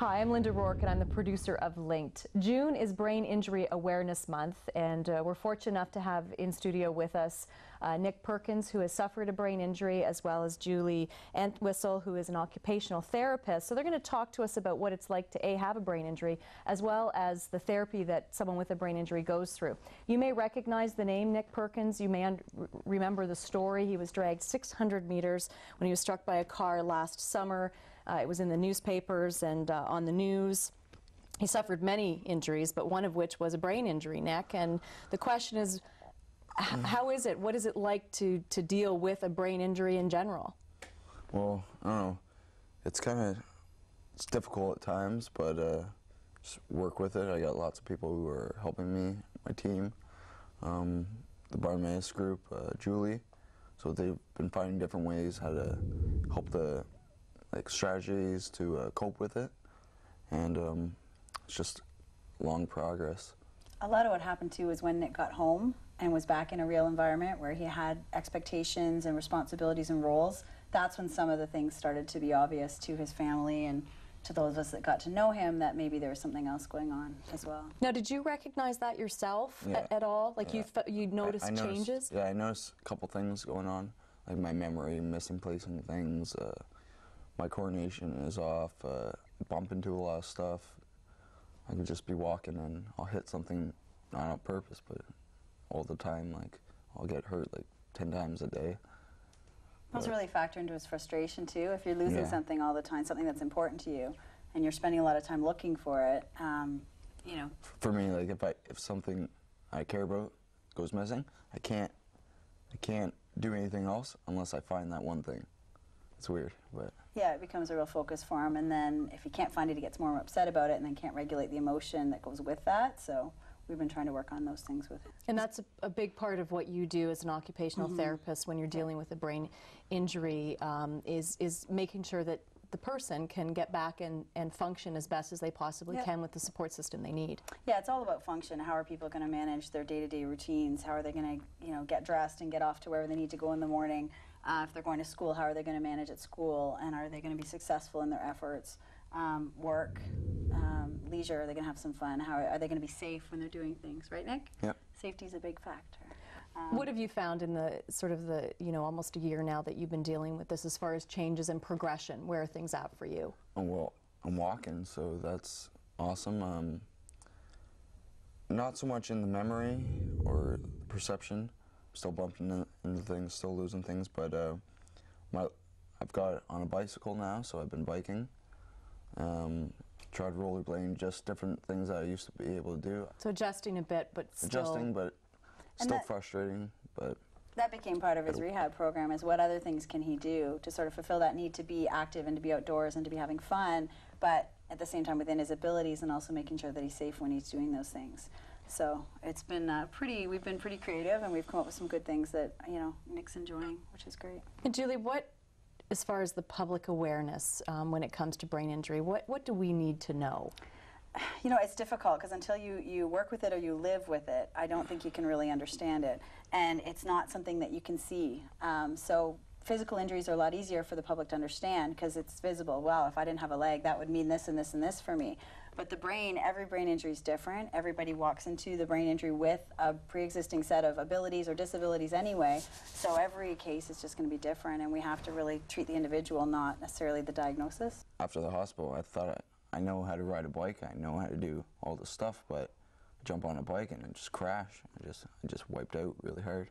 Hi, I'm Linda Rourke and I'm the producer of Linked. June is Brain Injury Awareness Month, and we're fortunate enough to have in studio with us Nick Perkins, who has suffered a brain injury, as well as Julie Entwistle, who is an occupational therapist. So they're going to talk to us about what it's like to have a brain injury, as well as the therapy that someone with a brain injury goes through. You may recognize the name Nick Perkins. You may remember the story. He was dragged 600 meters when he was struck by a car last summer. It was in the newspapers and on the news. He suffered many injuries, but one of which was a brain injury, Nick. And the question is, how is it? What is it like to deal with a brain injury in general? Well, I don't know. It's difficult at times, but just work with it. I got lots of people who are helping me, my team, the Bartimaeus group, Julie. So they've been finding different ways how to help strategies to cope with it, and it's just long progress. A lot of what happened too was when Nick got home and was back in a real environment where he had expectations and responsibilities and roles. That's when some of the things started to be obvious to his family and to those of us that got to know him, that maybe there was something else going on as well. Now, did you recognize that yourself at all? Like, yeah. you noticed changes? Yeah, I noticed a couple things going on, like my memory, misplacing things. My coordination is off, bump into a lot of stuff. I could just be walking and I'll hit something, not on purpose, but all the time. Like, I'll get hurt like 10 times a day. Those really factor into his frustration too. If you're losing something all the time, something that's important to you, and you're spending a lot of time looking for it, you know. For me, like if something I care about goes missing, I can't do anything else unless I find that one thing. It's weird, but yeah, it becomes a real focus for him, and then if he can't find it, he gets more upset about it and then can't regulate the emotion that goes with that. So we've been trying to work on those things with him. And that's a big part of what you do as an occupational therapist when you're dealing with a brain injury, is making sure that the person can get back and function as best as they possibly can with the support system they need. Yeah, it's all about function. How are people going to manage their day-to-day routines? How are they going to, get dressed and get off to wherever they need to go in the morning? If they're going to school, how are they going to manage at school? And are they going to be successful in their efforts? Work, leisure, are they going to have some fun? How are they going to be safe when they're doing things? Right, Nick? Yep. Safety is a big factor. What have you found in the almost a year now that you've been dealing with this, as far as changes and progression? Where are things at for you? Oh, well, I'm walking, so that's awesome. Not so much in the memory or the perception. Still bumping into things, still losing things, but I've got on a bicycle now, so I've been biking. Tried rollerblading, just different things that I used to be able to do. So adjusting a bit, but still... Adjusting, but still frustrating, but... That became part of his rehab program, is what other things can he do to sort of fulfill that need to be active and to be outdoors and to be having fun, but at the same time within his abilities, and also making sure that he's safe when he's doing those things. So it's been we've been pretty creative, and we've come up with some good things that, Nick's enjoying, which is great. And Julie, as far as the public awareness when it comes to brain injury, what do we need to know? It's difficult, because until you work with it or you live with it, I don't think you can really understand it. And it's not something that you can see. So physical injuries are a lot easier for the public to understand, because it's visible. Well, if I didn't have a leg, that would mean this and this and this for me. But the brain, every brain injury is different. Everybody walks into the brain injury with a pre-existing set of abilities or disabilities anyway. So every case is just going to be different, and we have to really treat the individual, not necessarily the diagnosis. After the hospital, I thought I know how to ride a bike. I know how to do all the stuff, but I jump on a bike and I just crash. I just wiped out really hard.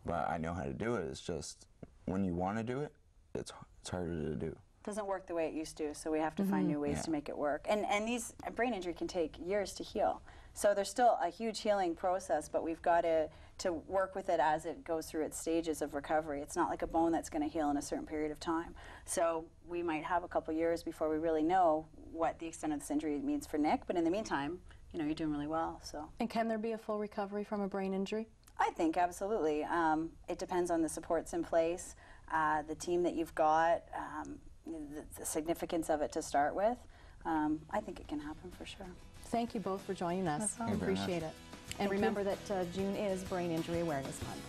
But I know how to do it. It's just when you want to do it, it's harder to do. Doesn't work the way it used to, so we have to find new ways to make it work. And these brain injury can take years to heal. So there's still a huge healing process, but we've got to work with it as it goes through its stages of recovery. It's not like a bone that's going to heal in a certain period of time. So we might have a couple years before we really know what the extent of this injury means for Nick, but in the meantime, you're doing really well. So. And can there be a full recovery from a brain injury? I think absolutely. It depends on the supports in place, the team that you've got, the significance of it to start with. I think it can happen for sure. Thank you both for joining us. We appreciate it. And remember that June is Brain Injury Awareness Month.